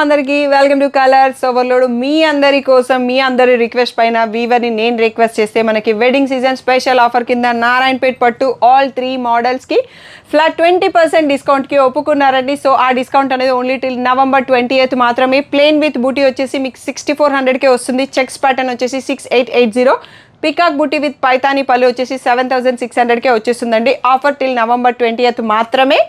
అందరికీ welcome to colours overload. మీ అందరి కోసం మీ అందరి రిక్వెస్ట్ పైన వీవర్ని నేను రిక్వెస్ట్ చేస్తే మనకి వెడ్డింగ్ సీజన్ స్పెషల్ ఆఫర్ కింద నారాయణపేట్ పట్టు ఆల్ 3 మోడల్స్కి ఫ్లాట్ 20% డిస్కౌంట్కి ఒప్పుకున్నారండి. సో ఆ డిస్కౌంట్ అనేది ఓన్లీ టిల్ November 20th మాత్రమే. ప్లెయిన్ విత్ బూటీ వచ్చేసి మీకు 6400కే వస్తుంది. చెక్స్ ప్యాటర్న్ వచ్చేసి 6880. పికాక్ బూటీ విత్ పైతానీ పళ్ళు వచ్చేసి 7600కే వచ్చేస్తుందండి. ఆఫర్ టిల్ November 20th మాత్రమే.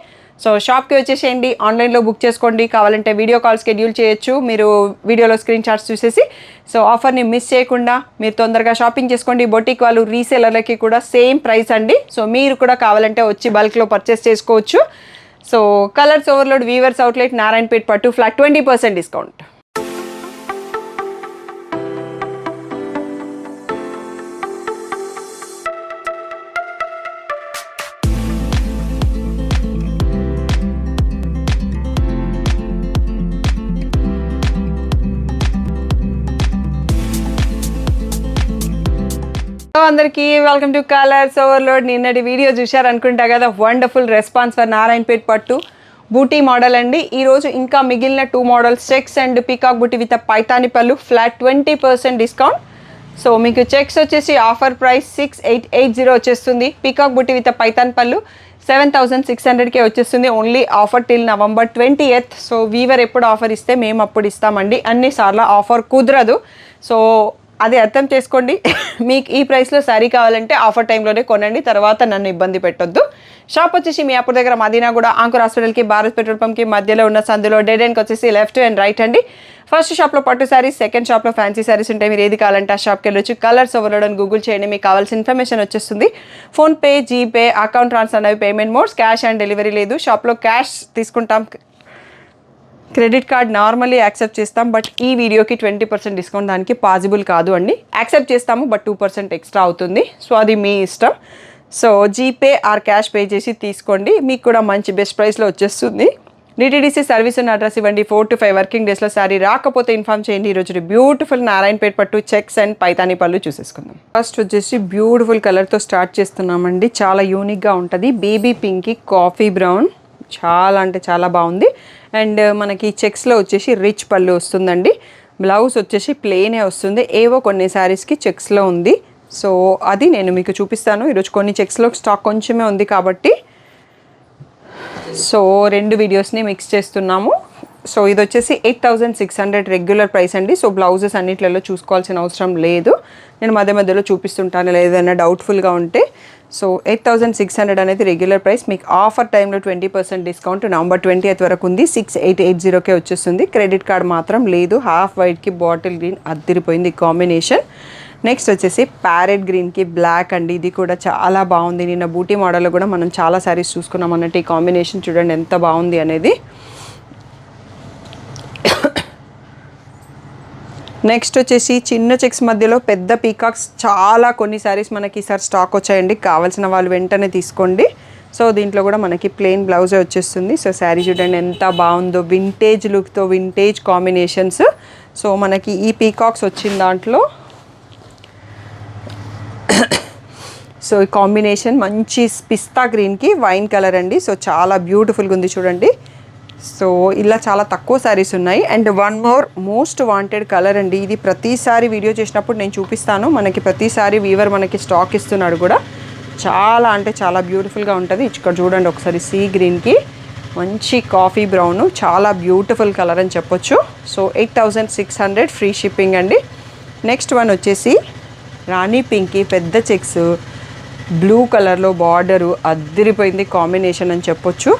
సో షాప్కి వచ్చేసేయండి, ఆన్లైన్లో బుక్ చేసుకోండి. కావాలంటే వీడియో కాల్ షెడ్యూల్ చేయొచ్చు, మీరు వీడియోలో స్క్రీన్ షాట్స్ చూసేసి. సో ఆఫర్ని మిస్ చేయకుండా మీరు తొందరగా షాపింగ్ చేసుకోండి. బొటిక్ వాళ్ళు రీసేలర్లకి కూడా సేమ్ ప్రైస్ అండి. సో మీరు కూడా కావాలంటే వచ్చి బల్క్లో పర్చేస్ చేసుకోవచ్చు. So colours overload weavers outlet Narayanpet పట్టు ఫ్లాట్ 20% డిస్కౌంట్. అందరికీ వెల్కమ్ టు కలర్స్ ఓవర్లోడ్. నిన్నటి వీడియో చూశారనుకుంటా కదా, వండర్ఫుల్ రెస్పాన్స్ ఫర్ నారాయణపేట్ పట్టు బూటీ మోడల్ అండి. ఈరోజు ఇంకా మిగిలిన 2 models checks and peacock booti with Paithani పళ్ళు ఫ్లాట్ 20% డిస్కౌంట్. సో మీకు చెక్స్ వచ్చేసి ఆఫర్ ప్రైస్ 6880 వచ్చేస్తుంది. పీకాక్ బూటీ విత్ పైతాని పళ్ళు 7600కే వచ్చేస్తుంది. Only offer till November 20th. So weaver ఎప్పుడు ఆఫర్ ఇస్తే మేము అప్పుడు ఇస్తామండి. అన్నిసార్లు ఆఫర్ కుదరదు. సో అది అర్థం చేసుకోండి. మీకు ఈ ప్రైస్లో శారీ కావాలంటే ఆఫర్ టైంలోనే కొనండి, తర్వాత నన్ను ఇబ్బంది పెట్టొద్దు. షాప్ వచ్చేసి మీ అప్పుడు దగ్గర మదీనా కూడా ఆంకర్ హాస్పిటల్కి భారత్ పెట్రోల్ పంప్కి మధ్యలో ఉన్న సందులో డెడ్ ఎండ్కి వచ్చేసి లెఫ్ట్ అండ్ రైట్ అండి. ఫస్ట్ షాప్లో పట్టు శారీస్, సెకండ్ షాప్లో ఫ్యాన్సీ శారీస్ ఉంటాయి. మీరు ఏది కావాలంటే ఆ షాప్కి వెళ్ళొచ్చు. కలర్స్ ఓవర్లోడ్ అని గూగుల్ చేయండి, మీకు కావాల్సిన ఇన్ఫర్మేషన్ వచ్చేస్తుంది. ఫోన్పే, జీపే, అకౌంట్ ట్రాన్స్ఫర్ అనేవి payment modes. Cash and delivery లేదు. షాప్లో క్యాష్ తీసుకుంటాం, క్రెడిట్ కార్డ్ నార్మల్లీ యాక్సెప్ట్ చేస్తాం. బట్ ఈ వీడియోకి 20% డిస్కౌంట్ దానికి పాసిబుల్ కాదు అండి. యాక్సెప్ట్ చేస్తాము బట్ 2% ఎక్స్ట్రా అవుతుంది. సో అది మీ ఇష్టం. So GPay or cash pay చేసి తీసుకోండి, మీకు కూడా మంచి బెస్ట్ ప్రైస్లో వచ్చేస్తుంది. డిటీడీసీ సర్వీస్ ఉన్న అడ్రస్ ఇవ్వండి. 4 to 5 వర్కింగ్ డేస్లో శారీ రాకపోతే ఇన్ఫార్మ్ చేయండి. ఈరోజు బ్యూటిఫుల్ నారాయణపేట్ పట్టు చెక్స్ అండ్ పైతానీ పళ్ళు చూసేసుకుందాం. ఫస్ట్ వచ్చేసి బ్యూటిఫుల్ కలర్తో స్టార్ట్ చేస్తున్నామండి. చాలా యూనిక్గా ఉంటుంది. బేబీ పింక్కి కాఫీ బ్రౌన్, చాలా అంటే చాలా బాగుంది. అండ్ మనకి చెక్స్లో వచ్చేసి రిచ్ పళ్ళు వస్తుందండి. బ్లౌజ్ వచ్చేసి ప్లెయినే వస్తుంది. ఏవో కొన్ని శారీస్కి చెక్స్లో ఉంది. సో అది నేను మీకు చూపిస్తాను. ఈరోజు కొన్ని చెక్స్లో స్టాక్ కొంచెమే ఉంది కాబట్టి సో 2 వీడియోస్ని మిక్స్ చేస్తున్నాము. సో ఇది వచ్చేసి 8600 రెగ్యులర్ ప్రైస్ అండి. సో బ్లౌజెస్ అన్నిట్లలో చూసుకోవాల్సిన అవసరం లేదు, నేను మధ్య మధ్యలో చూపిస్తుంటాను ఏదైనా డౌట్ఫుల్గా ఉంటే. సో 8600 అనేది రెగ్యులర్ ప్రైస్. మీకు ఆఫర్ టైంలో 20% డిస్కౌంట్ November 20th వరకు ఉంది. 6880కే వచ్చేస్తుంది. క్రెడిట్ కార్డ్ మాత్రం లేదు. హాఫ్ వైట్కి బాటిల్ గ్రీన్ అద్దిరిపోయింది కాంబినేషన్. నెక్స్ట్ వచ్చేసి ప్యారెట్ గ్రీన్కి బ్లాక్ అండి. ఇది కూడా చాలా బాగుంది. నిన్న బూటీ మోడల్లో కూడా మనం చాలా శారీస్ చూసుకున్నాం అన్నట్టు. ఈ కాంబినేషన్ చూడండి ఎంత బాగుంది అనేది. నెక్స్ట్ వచ్చేసి చిన్న చెక్స్ మధ్యలో పెద్ద పీకాక్స్, చాలా కొన్ని శారీస్ మనకి ఈసారి స్టాక్ వచ్చాయండి. కావాల్సిన వాళ్ళు వెంటనే తీసుకోండి. సో దీంట్లో కూడా మనకి ప్లెయిన్ బ్లౌజే వచ్చేస్తుంది. సో శారీ చూడండి ఎంత బాగుందో, వింటేజ్ లుక్తో వింటేజ్ కాంబినేషన్స్. సో మనకి ఈ పీకాక్స్ వచ్చిన దాంట్లో సో ఈ కాంబినేషన్ మంచి పిస్తా గ్రీన్కి వైన్ కలర్ అండి. సో చాలా బ్యూటిఫుల్గా ఉంది చూడండి. సో ఇలా చాలా తక్కువ శారీస్ ఉన్నాయి. And one more most wanted colour అండి. ఇది ప్రతిసారి వీడియో చేసినప్పుడు నేను చూపిస్తాను. మనకి ప్రతిసారి వీవర్ మనకి స్టాక్ ఇస్తున్నాడు కూడా. చాలా అంటే చాలా బ్యూటిఫుల్గా ఉంటుంది. ఇక్కడ చూడండి ఒకసారి సీ గ్రీన్కి మంచి కాఫీ బ్రౌన్, చాలా బ్యూటిఫుల్ కలర్ అని చెప్పొచ్చు. సో 8600 ఫ్రీ షిప్పింగ్ అండి. నెక్స్ట్ వన్ వచ్చేసి రాణి పింక్కి పెద్ద చెక్స్, బ్లూ కలర్లో బార్డరు అద్దిరిపోయింది కాంబినేషన్ అని చెప్పొచ్చు.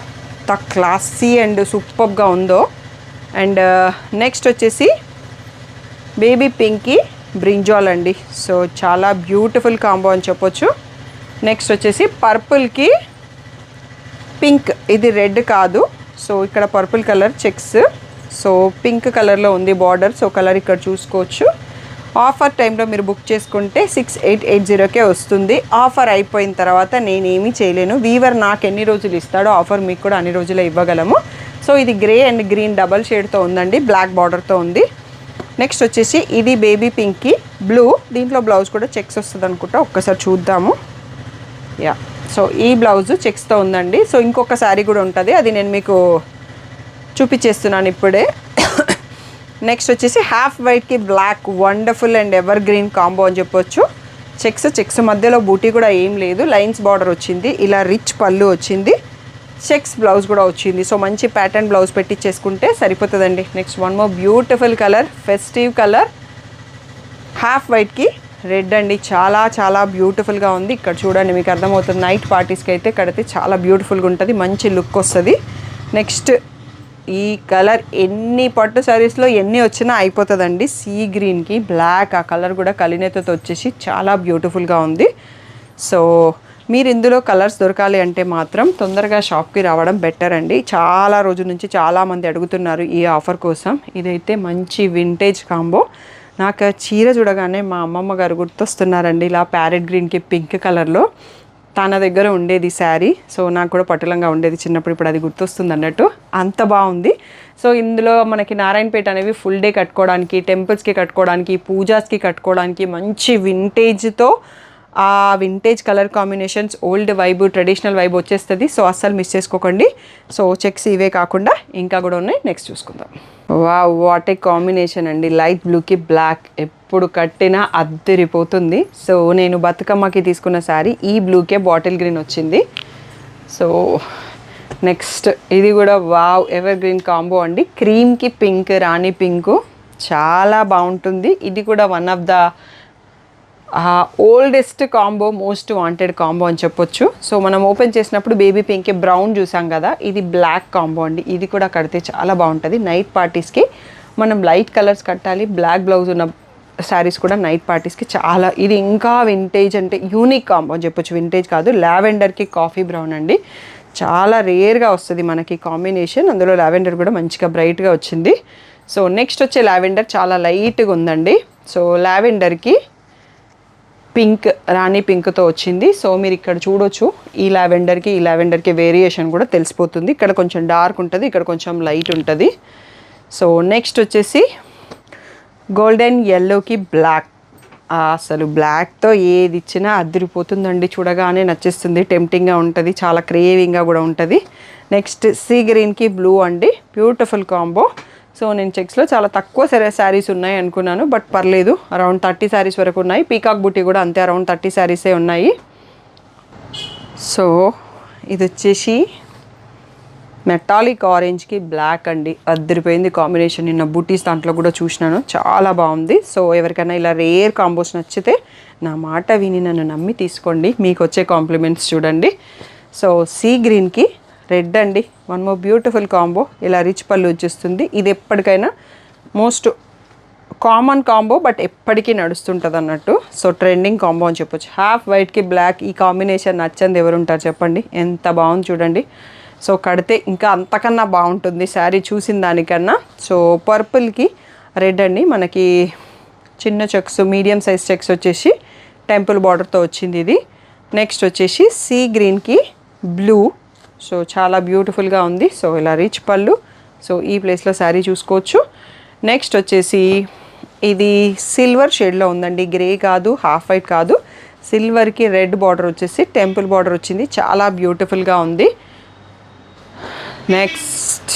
క్లాసీ అండ్ సూపర్గా ఉందో. అండ్ నెక్స్ట్ వచ్చేసి బేబీ పింక్కి బ్రింజాల్ అండి. సో చాలా బ్యూటిఫుల్ కాంబో అని చెప్పొచ్చు. నెక్స్ట్ వచ్చేసి పర్పుల్కి పింక్, ఇది రెడ్ కాదు. సో ఇక్కడ purple colour checks, so pink కలర్లో ఉంది బార్డర్. సో కలర్ ఇక్కడ చూసుకోవచ్చు. ఆఫర్ టైంలో మీరు బుక్ చేసుకుంటే 6880కే వస్తుంది. ఆఫర్ అయిపోయిన తర్వాత నేనేమీ చేయలేను. వీవర్ నాకు ఎన్ని రోజులు ఇస్తాడో ఆఫర్ మీకు కూడా అన్ని రోజులే ఇవ్వగలము. సో ఇది గ్రే అండ్ గ్రీన్ డబల్ షేడ్తో ఉందండి, బ్లాక్ బార్డర్తో ఉంది. నెక్స్ట్ వచ్చేసి ఇది బేబీ పింక్కి బ్లూ, దీంట్లో బ్లౌజ్ కూడా చెక్స్ వస్తుంది అనుకుంటా, ఒక్కసారి చూద్దాము. యా సో ఈ బ్లౌజు చెక్స్తో ఉందండి. సో ఇంకొక శారీ కూడా ఉంటుంది, అది నేను మీకు చూపించేస్తున్నాను ఇప్పుడే. నెక్స్ట్ వచ్చేసి హాఫ్ వైట్కి black, wonderful and ever green combo అని చెప్పొచ్చు. చెక్స్ మధ్యలో బూటీ కూడా ఏం లేదు, లైన్స్ బార్డర్ వచ్చింది, ఇలా రిచ్ పళ్ళు వచ్చింది, చెక్స్ బ్లౌజ్ కూడా వచ్చింది. సో మంచి ప్యాటర్న్ బ్లౌజ్ పెట్టించేసుకుంటే సరిపోతుందండి. Next one more beautiful colour, festive colour, half వైట్కి రెడ్ అండి. చాలా చాలా బ్యూటిఫుల్గా ఉంది. ఇక్కడ చూడండి, మీకు అర్థమవుతుంది. నైట్ పార్టీస్కి అయితే కడితే చాలా బ్యూటిఫుల్గా ఉంటుంది, మంచి లుక్ వస్తుంది. నెక్స్ట్ ఈ కలర్ ఎన్ని పట్టు శారీస్లో ఎన్ని వచ్చినా అయిపోతుందండి. సీ గ్రీన్కి బ్లాక్, ఆ కలర్ కూడా కలినేతతో వచ్చేసి చాలా బ్యూటిఫుల్గా ఉంది. సో మీరు ఇందులో కలర్స్ దొరకాలి అంటే మాత్రం తొందరగా షాప్కి రావడం బెటర్ అండి. చాలా రోజుల నుంచి చాలామంది అడుగుతున్నారు ఈ ఆఫర్ కోసం. ఇదైతే మంచి వింటేజ్ కాంబో. నాకు చీర చూడగానే మా అమ్మమ్మ గారు గుర్తొస్తున్నారండి, ఇలా ప్యారెట్ గ్రీన్కి పింక్ కలర్లో. తన దగ్గర ఉండేది శారీ, సో నాకు కూడా పట్టులంగా ఉండేది చిన్నప్పుడు, ఇప్పుడు అది గుర్తొస్తుంది అన్నట్టు, అంత బాగుంది. సో ఇందులో మనకి నారాయణపేట అనేవి ఫుల్ డే కట్టుకోవడానికి, టెంపుల్స్కి కట్టుకోవడానికి, పూజాస్కి కట్టుకోవడానికి మంచి వింటేజ్తో, ఆ vintage colour combinations, old vibe, traditional vibe వచ్చేస్తుంది. సో అస్సలు మిస్ చేసుకోకండి. సో చెక్స్ ఇవే కాకుండా ఇంకా కూడా ఉన్నాయి, నెక్స్ట్ చూసుకుందాం. వాట్ ఏ కాంబినేషన్ అండి, లైట్ బ్లూకి బ్లాక్, ఎప్పుడు కట్టినా అద్దరిపోతుంది. సో నేను బతుకమ్మకి తీసుకున్న శారీ ఈ బ్లూకే బాటిల్ గ్రీన్ వచ్చింది. సో నెక్స్ట్ ఇది కూడా వావ్ ఎవర్ గ్రీన్ కాంబో అండి, క్రీమ్కి పింక్, రాణి పింకు, చాలా బాగుంటుంది. ఇది కూడా one of the oldest combo, most wanted combo అని చెప్పొచ్చు. సో మనం ఓపెన్ చేసినప్పుడు బేబీ పింక్ బ్రౌన్ చూసాం కదా, ఇది బ్లాక్ కాంబో అండి. ఇది కూడా కడితే చాలా బాగుంటుంది. నైట్ పార్టీస్కి మనం లైట్ కలర్స్ కట్టాలి, బ్లాక్ బ్లౌజ్ ఉన్న శారీస్ కూడా నైట్ పార్టీస్కి చాలా, ఇది ఇంకా వింటేజ్ అంటే యూనిక్ కాంబో అని చెప్పొచ్చు. వింటేజ్ కాదు, లావెండర్కి కాఫీ బ్రౌన్ అండి, చాలా రేర్గా వస్తుంది మనకి కాంబినేషన్. అందులో లావెండర్ కూడా మంచిగా బ్రైట్గా వచ్చింది. సో నెక్స్ట్ వచ్చే లావెండర్ చాలా లైట్గా ఉందండి. సో లావెండర్కి పింక్, రాణి పింక్తో వచ్చింది. సో మీరు ఇక్కడ చూడొచ్చు, ఈ లావెండర్కి వేరియేషన్ కూడా తెలిసిపోతుంది. ఇక్కడ కొంచెం డార్క్ ఉంటుంది, ఇక్కడ కొంచెం లైట్ ఉంటుంది. సో నెక్స్ట్ వచ్చేసి గోల్డెన్ ఎల్లోకి బ్లాక్, అసలు బ్లాక్తో ఏది ఇచ్చినా అదిరిపోతుందండి, చూడగానే నచ్చేస్తుంది, టెంప్టింగ్గా ఉంటుంది, చాలా క్రేవింగ్గా కూడా ఉంటుంది. నెక్స్ట్ సీ గ్రీన్కి బ్లూ అండి, బ్యూటిఫుల్ కాంబో. సో నేను చెక్స్లో చాలా తక్కువ శారీస్ ఉన్నాయి అనుకున్నాను, బట్ పర్లేదు, అరౌండ్ 30 శారీస్ వరకు ఉన్నాయి. పీకాక్ బుట్టి కూడా అంతే, అరౌండ్ 30 శారీసే ఉన్నాయి. సో ఇది వచ్చేసి మెటాలిక్ ఆరెంజ్కి బ్లాక్ అండి, అద్దరిపోయింది కాంబినేషన్. నిన్న బూటీస్ దాంట్లో కూడా చూసినాను, చాలా బాగుంది. సో ఎవరికైనా ఇలా రేర్ కాంబోస్ నచ్చితే నా మాట విని నన్ను నమ్మి తీసుకోండి, మీకు వచ్చే కాంప్లిమెంట్స్ చూడండి. సో సీ గ్రీన్కి రెడ్ అండి, వన్ మోర్ బ్యూటిఫుల్ కాంబో, ఇలా రిచ్ పళ్ళు వచ్చేస్తుంది. ఇది ఎప్పటికైనా మోస్ట్ కామన్ కాంబో, బట్ ఎప్పటికీ నడుస్తుంటుంది అన్నట్టు. సో ట్రెండింగ్ కాంబో అని చెప్పొచ్చు. హాఫ్ వైట్కి బ్లాక్, ఈ కాంబినేషన్ నచ్చంది ఎవరు ఉంటారు చెప్పండి, ఎంత బాగుంది చూడండి. సో కడితే ఇంకా అంతకన్నా బాగుంటుంది శారీ చూసిన దానికన్నా. సో పర్పుల్కి రెడ్ అండి, మనకి చిన్న చెక్స్, మీడియం సైజ్ చెక్స్ వచ్చేసి టెంపుల్ బార్డర్తో వచ్చింది ఇది. నెక్స్ట్ వచ్చేసి సీ గ్రీన్కి బ్లూ, సో చాలా బ్యూటిఫుల్గా ఉంది. సో ఇలా రిచ్ పళ్ళు, సో ఈ ప్లేస్లో శారీ చూసుకోవచ్చు. నెక్స్ట్ వచ్చేసి ఇది సిల్వర్ షేడ్లో ఉందండి, గ్రే కాదు, హాఫ్ వైట్ కాదు, సిల్వర్కి రెడ్ బార్డర్ వచ్చేసి టెంపుల్ బార్డర్ వచ్చింది, చాలా బ్యూటిఫుల్గా ఉంది. నెక్స్ట్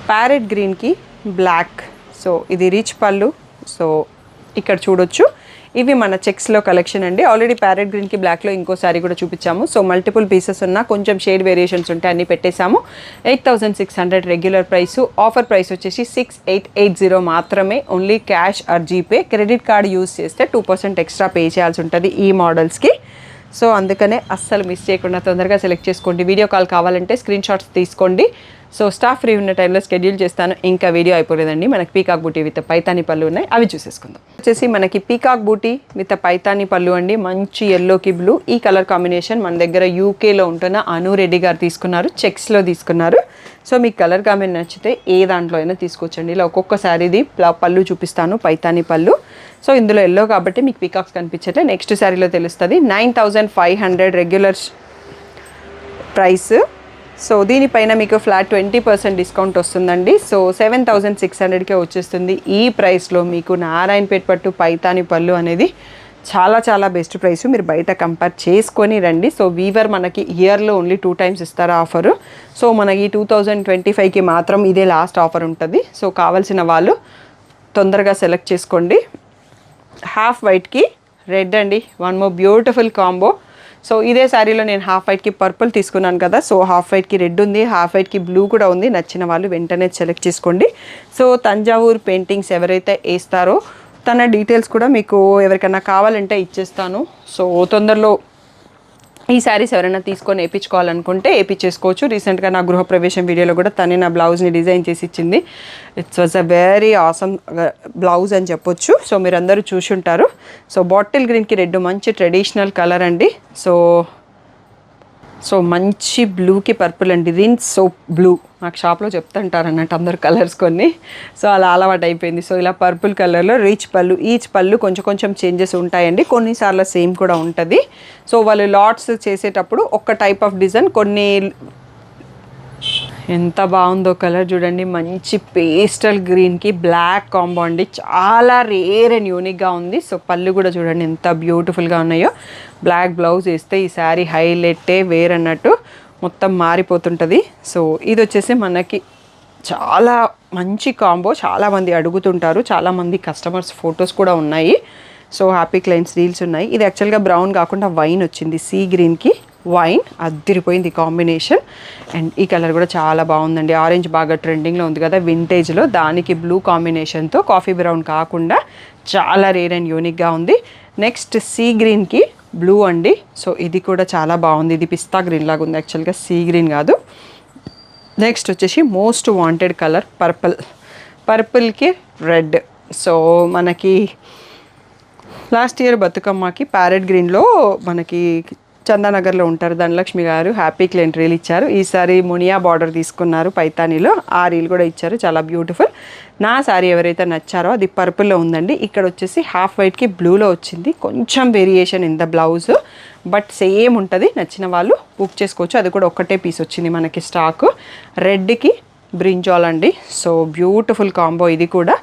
ప్యారెట్ గ్రీన్కి బ్లాక్, సో ఇది రిచ్ పళ్ళు. సో ఇక్కడ చూడొచ్చు, ఇవి మన చెక్స్లో కలెక్షన్ అండి. ఆల్రెడీ ప్యారెట్ గ్రీన్కి బ్లాక్లో ఇంకో శారీ కూడా చూపించాము. సో మల్టిపుల్ పీసెస్ ఉన్న కొంచెం షేడ్ వేరియేషన్స్ ఉంటాయి, అన్నీ పెట్టేశాము. 8600 రెగ్యులర్ ప్రైస్, ఆఫర్ ప్రైస్ వచ్చేసి 6880 మాత్రమే. Only cash or GPay. Credit card use చేస్తే 2% ఎక్స్ట్రా పే చేయాల్సి ఉంటుంది ఈ మోడల్స్కి. సో అందుకనే అస్సలు మిస్ చేయకుండా తొందరగా సెలెక్ట్ చేసుకోండి. వీడియో కాల్ కావాలంటే స్క్రీన్ షాట్స్ తీసుకోండి. సో స్టాఫ్ ఫ్రీ ఉన్న టైంలో షెడ్యూల్ చేస్తాను. ఇంకా వీడియో అయిపోలేదండి, మనకి పీకాక్ బూటీ విత్ పైతాని పళ్ళు ఉన్నాయి, అవి చూసేసుకుందాం. వచ్చేసి మనకి పీకాక్ బూటీ విత్ పైతాని పళ్ళు అండి, మంచి ఎల్లోకి బ్లూ, ఈ కలర్ కాంబినేషన్ మన దగ్గర యూకేలో ఉంటున్న అను రెడ్డి గారు తీసుకున్నారు, చెక్స్లో తీసుకున్నారు. సో మీకు కలర్ కాంబినేషన్ నచ్చితే ఏ దాంట్లో అయినా తీసుకోవచ్చండి. ఇలా ఒక్కొక్క శారీది పళ్ళు చూపిస్తాను, పైతాని పళ్ళు. సో ఇందులో ఎల్లో కాబట్టి మీకు పీకాక్స్ కనిపించట్లే, నెక్స్ట్ శారీలో తెలుస్తుంది. 9500 రెగ్యులర్ ప్రైస్. సో దీనిపైన మీకు ఫ్లాట్ 20% డిస్కౌంట్ వస్తుందండి. సో 7600కే వచ్చేస్తుంది. ఈ ప్రైస్లో మీకు నారాయణపేట పట్టు పైతాని పళ్ళు అనేది చాలా చాలా బెస్ట్ ప్రైస్, మీరు బయట కంపేర్ చేసుకొని రండి. సో వీవర్ మనకి ఇయర్లో ఓన్లీ 2 టైమ్స్ ఇస్తారు ఆఫరు. సో మనకి 2025కి మాత్రం ఇదే లాస్ట్ ఆఫర్ ఉంటుంది. సో కావాల్సిన వాళ్ళు తొందరగా సెలెక్ట్ చేసుకోండి. హాఫ్ వైట్కి రెడ్ అండి, one more beautiful combo. So ఇదే శారీలో నేను హాఫ్ వైట్కి పర్పుల్ తీసుకున్నాను కదా, సో హాఫ్ వైట్కి రెడ్ ఉంది, హాఫ్ వైట్కి బ్లూ కూడా ఉంది. నచ్చిన వాళ్ళు వెంటనే సెలెక్ట్ చేసుకోండి. సో తంజావూర్ పెయింటింగ్స్ ఎవరైతే వేస్తారో తన డీటెయిల్స్ కూడా మీకు ఎవరికైనా కావాలంటే ఇచ్చేస్తాను. సో తొందరలో ఈ శారీస్ ఎవరైనా తీసుకొని వేయించుకోవాలనుకుంటే వేయించేసుకోవచ్చు. రీసెంట్గా నా గృహప్రవేశం వీడియోలో కూడా తనే నా బ్లౌజ్ని డిజైన్ చేసి ఇచ్చింది. It's was a very awesome blouse అని చెప్పొచ్చు. సో మీరు అందరూ చూసి ఉంటారు. సో బాటిల్ గ్రీన్కి రెడ్ మంచి ట్రెడిషనల్ కలర్ అండి. సో మంచి బ్లూకి పర్పుల్ అండి, రిన్ సోప్ బ్లూ. నాకు షాప్లో చెప్తుంటారు అన్నట్టు అందరు కలర్స్ కొన్ని. సో అలా అలవాటు అయిపోయింది. సో ఇలా పర్పుల్ కలర్లో రిచ్ పళ్ళు, ఈచ్ పళ్ళు కొంచెం కొంచెం చేంజెస్ ఉంటాయండి, కొన్నిసార్లు సేమ్ కూడా ఉంటుంది. సో వాళ్ళు లాట్స్ చేసేటప్పుడు ఒక టైప్ ఆఫ్ డిజైన్ కొన్ని. ఎంత బాగుందో కలర్ చూడండి, మంచి పేస్టల్ గ్రీన్కి బ్లాక్ కాంబో అండి, చాలా రేర్ అండ్ యూనిక్గా ఉంది. సో పళ్ళు కూడా చూడండి ఎంత బ్యూటిఫుల్గా ఉన్నాయో. బ్లాక్ బ్లౌజ్ వేస్తే ఈ శారీ హైలైటే వేరన్నట్టు మొత్తం మారిపోతుంటుంది. సో ఇది వచ్చేసి మనకి చాలా మంచి కాంబో, చాలామంది అడుగుతుంటారు, చాలామంది కస్టమర్స్ ఫొటోస్ కూడా ఉన్నాయి. సో హ్యాపీ క్లయింట్స్ రీల్స్ ఉన్నాయి. ఇది యాక్చువల్గా బ్రౌన్ కాకుండా వైన్ వచ్చింది, సీ గ్రీన్కి వైన్ అద్దిరిపోయింది కాంబినేషన్. అండ్ ఈ కలర్ కూడా చాలా బాగుందండి, ఆరెంజ్ బాగా ట్రెండింగ్లో ఉంది కదా వింటేజ్లో, దానికి బ్లూ కాంబినేషన్తో కాఫీ బ్రౌన్ కాకుండా చాలా రేర్ అండ్ యూనిక్గా ఉంది. నెక్స్ట్ సీ గ్రీన్కి బ్లూ అండి. సో ఇది కూడా చాలా బాగుంది, ఇది పిస్తా గ్రీన్ లాగా ఉంది, యాక్చువల్గా సీ గ్రీన్ కాదు. నెక్స్ట్ వచ్చేసి మోస్ట్ వాంటెడ్ కలర్ పర్పుల్కి రెడ్. సో మనకి లాస్ట్ ఇయర్ బతుకమ్మకి ప్యారెట్ గ్రీన్లో మనకి చందానగర్లో ఉంటారు ధనలక్ష్మి గారు, హ్యాపీ క్లయింట్ రీల్ ఇచ్చారు. ఈసారి మునియా బార్డర్ తీసుకున్నారు పైతానీలో, ఆ రీల్ కూడా ఇచ్చారు, చాలా బ్యూటిఫుల్. నా శారీ ఎవరైతే నచ్చారో అది పర్పుల్లో ఉందండి. ఇక్కడ వచ్చేసి హాఫ్ వైట్కి బ్లూలో వచ్చింది, కొంచెం variation in the blouse, but same ఉంటుంది. నచ్చిన వాళ్ళు బుక్ చేసుకోవచ్చు. అది కూడా ఒక్కటే పీస్ వచ్చింది మనకి స్టాక్. రెడ్కి బ్రింజాల్ అండి. సో బ్యూటిఫుల్ కాంబో ఇది కూడా.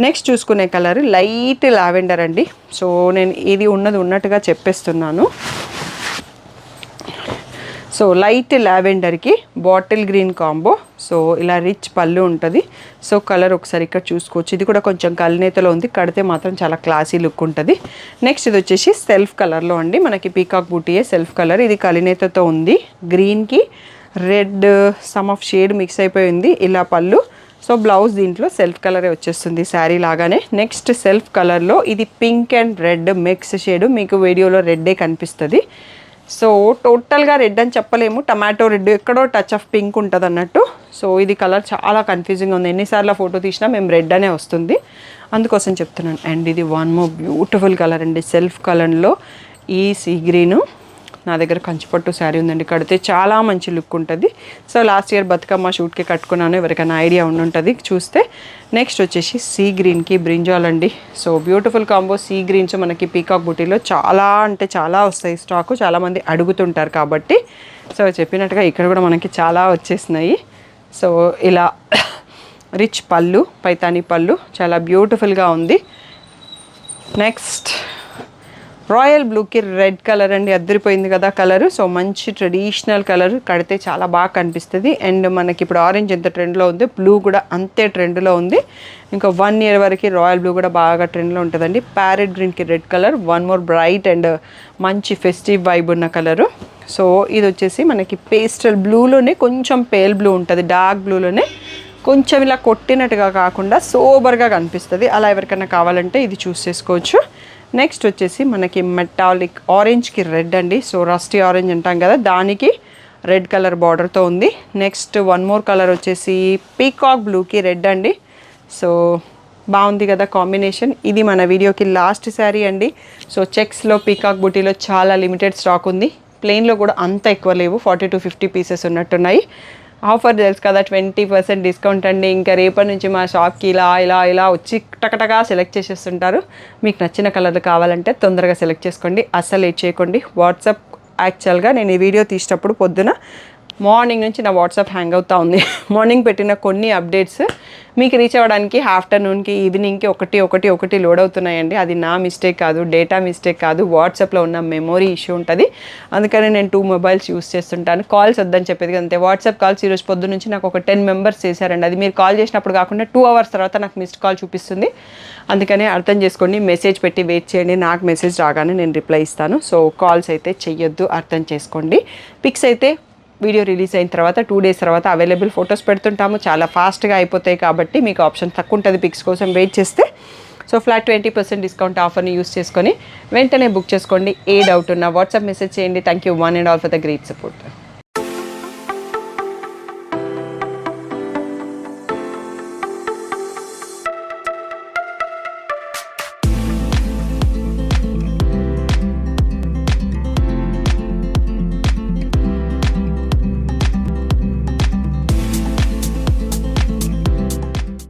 నెక్స్ట్ చూసుకునే కలర్ లైట్ లావెండర్ అండి. సో నేను ఇది ఉన్నట్టుగా చెప్పేస్తున్నాను. సో లైట్ లావెండర్కి బాటిల్ గ్రీన్ కాంబో. సో ఇలా రిచ్ పళ్ళు ఉంటుంది. సో కలర్ ఒకసారి ఇక్కడ చూసుకోవచ్చు, ఇది కూడా కొంచెం కలినేతలో ఉంది, కడితే మాత్రం చాలా క్లాసీ లుక్ ఉంటుంది. నెక్స్ట్ ఇది వచ్చేసి సెల్ఫ్ కలర్లో అండి, మనకి పీకాక్ బూటీయే సెల్ఫ్ కలర్, ఇది కలినేతతో ఉంది. గ్రీన్కి red some of shade mix అయిపోయింది ఇలా పళ్ళు. సో బ్లౌజ్ దీంట్లో సెల్ఫ్ కలరే వచ్చేస్తుంది శారీ లాగానే. నెక్స్ట్ సెల్ఫ్ కలర్లో ఇది pink and red mix shade, మీకు వీడియోలో రెడ్డే కనిపిస్తుంది. సో టోటల్గా రెడ్ అని చెప్పలేము, టమాటో రెడ్, ఎక్కడో టచ్ ఆఫ్ పింక్ ఉంటుంది అన్నట్టు. సో ఇది కలర్ చాలా కన్ఫ్యూజింగ్ ఉంది, ఎన్నిసార్లు ఫోటో తీసినా మేము రెడ్ అనే వస్తుంది, అందుకోసం చెప్తున్నాను. అండ్ ఇది వన్ మోర్ బ్యూటిఫుల్ కలర్ అండి, సెల్ఫ్ కలర్లో ఈ సీ గ్రీను. నా దగ్గర కంచిపట్టు శారీ ఉందండి, కడితే చాలా మంచి లుక్ ఉంటుంది. సో లాస్ట్ ఇయర్ బతుకమ్మ షూట్కి కట్టుకున్నాను, ఎవరికైనా ఐడియా ఉండుంటుంది చూస్తే. నెక్స్ట్ వచ్చేసి సీ గ్రీన్కి బ్రింజాల్ అండి. So beautiful combo. Sea greens మనకి పీకాక్ బుటీలో చాలా అంటే చాలా వస్తాయి స్టాకు, చాలామంది అడుగుతుంటారు కాబట్టి. సో చెప్పినట్టుగా ఇక్కడ కూడా మనకి చాలా వచ్చేసినాయి. సో ఇలా రిచ్ పళ్ళు, పైతానీ పళ్ళు, చాలా బ్యూటిఫుల్గా ఉంది. నెక్స్ట్ రాయల్ బ్లూకి రెడ్ కలర్ అండి, అద్దరిపోయింది కదా కలరు. సో మంచి ట్రెడిషనల్ కలర్, కడితే చాలా బాగా కనిపిస్తుంది. అండ్ మనకి ఇప్పుడు ఆరెంజ్ ఎంత ట్రెండ్లో ఉంది, బ్లూ కూడా అంతే ట్రెండ్లో ఉంది. ఇంకా 1 year వరకు రాయల్ బ్లూ కూడా బాగా ట్రెండ్లో ఉంటుందండి. ప్యారెట్ గ్రీన్కి red colour, one more bright and మంచి ఫెస్టివ్ వైబ్ ఉన్న కలరు. సో ఇది వచ్చేసి మనకి పేస్టల్ బ్లూలోనే కొంచెం పేల్ బ్లూ ఉంటుంది, డార్క్ బ్లూలోనే కొంచెం ఇలా కొట్టినట్టుగా కాకుండా సోబర్గా కనిపిస్తుంది. అలా ఎవరికైనా కావాలంటే ఇది చూస్ చేసుకోవచ్చు. నెక్స్ట్ వచ్చేసి మనకి మెటాలిక్ ఆరెంజ్కి రెడ్ అండి. సో రస్టీ ఆరెంజ్ అంటాం కదా, దానికి రెడ్ కలర్ బార్డర్తో ఉంది. నెక్స్ట్ వన్ మోర్ కలర్ వచ్చేసి పీకాక్ బ్లూకి రెడ్ అండి. సో బాగుంది కదా కాంబినేషన్. ఇది మన వీడియోకి లాస్ట్ శారీ అండి. సో చెక్స్లో పీకాక్ బూటీలో చాలా లిమిటెడ్ స్టాక్ ఉంది, ప్లెయిన్లో కూడా అంత ఎక్కువ లేవు, 40 to 50 పీసెస్ ఉన్నట్టున్నాయి. ఆఫర్ తెలుసు కదా, 20% డిస్కౌంట్ అండి. ఇంకా రేపటి నుంచి మా షాప్కి ఇలా వచ్చి టకటగా సెలెక్ట్ చేసేస్తుంటారు. మీకు నచ్చిన కలర్లు కావాలంటే తొందరగా సెలెక్ట్ చేసుకోండి, అస్సలు లేట్ చేయకండి. వాట్సాప్ యాక్చువల్గా నేను ఈ వీడియో తీసేటప్పుడు పొద్దున మార్నింగ్ నుంచి నా వాట్సాప్ హ్యాంగ్ అవుతూ ఉంది. మార్నింగ్ పెట్టిన కొన్ని అప్డేట్స్ మీకు రీచ్ అవ్వడానికి ఆఫ్టర్నూన్కి ఈవినింగ్కి ఒకటి లోడ్ అవుతున్నాయండి. అది నా మిస్టేక్ కాదు, డేటా మిస్టేక్ కాదు, వాట్సాప్లో ఉన్న మెమొరీ ఇష్యూ ఉంటుంది. అందుకని నేను 2 మొబైల్స్ యూస్ చేస్తుంటాను. కాల్స్ వద్దని చెప్పేది అంతే. వాట్సాప్ కాల్స్ ఈరోజు పొద్దు నుంచి నాకు ఒక 10 మెంబర్స్ చేశారండి. అది మీరు కాల్ చేసినప్పుడు కాకుండా 2 hours తర్వాత నాకు మిస్డ్ కాల్ చూపిస్తుంది. అందుకనే అర్థం చేసుకోండి, మెసేజ్ పెట్టి వెయిట్ చేయండి. నాకు మెసేజ్ రాగానే నేను రిప్లై ఇస్తాను. సో కాల్స్ అయితే చెయ్యొద్దు, అర్థం చేసుకోండి. పిక్స్ అయితే వీడియో రిలీజ్ అయిన తర్వాత 2 days తర్వాత అవైలబుల్ ఫొటోస్ పెడుతుంటాము. చాలా ఫాస్ట్గా అయిపోతాయి కాబట్టి మీకు ఆప్షన్ తక్కువ ఉంటుంది పిక్స్ కోసం వెయిట్ చేస్తే. సో ఫ్లాట్ 20% డిస్కౌంట్ ఆఫర్ని యూస్ చేసుకొని వెంటనే బుక్ చేసుకోండి. ఏ డౌట్ ఉన్నా వాట్సాప్ మెసేజ్ చేయండి. Thank you one and all for the great support.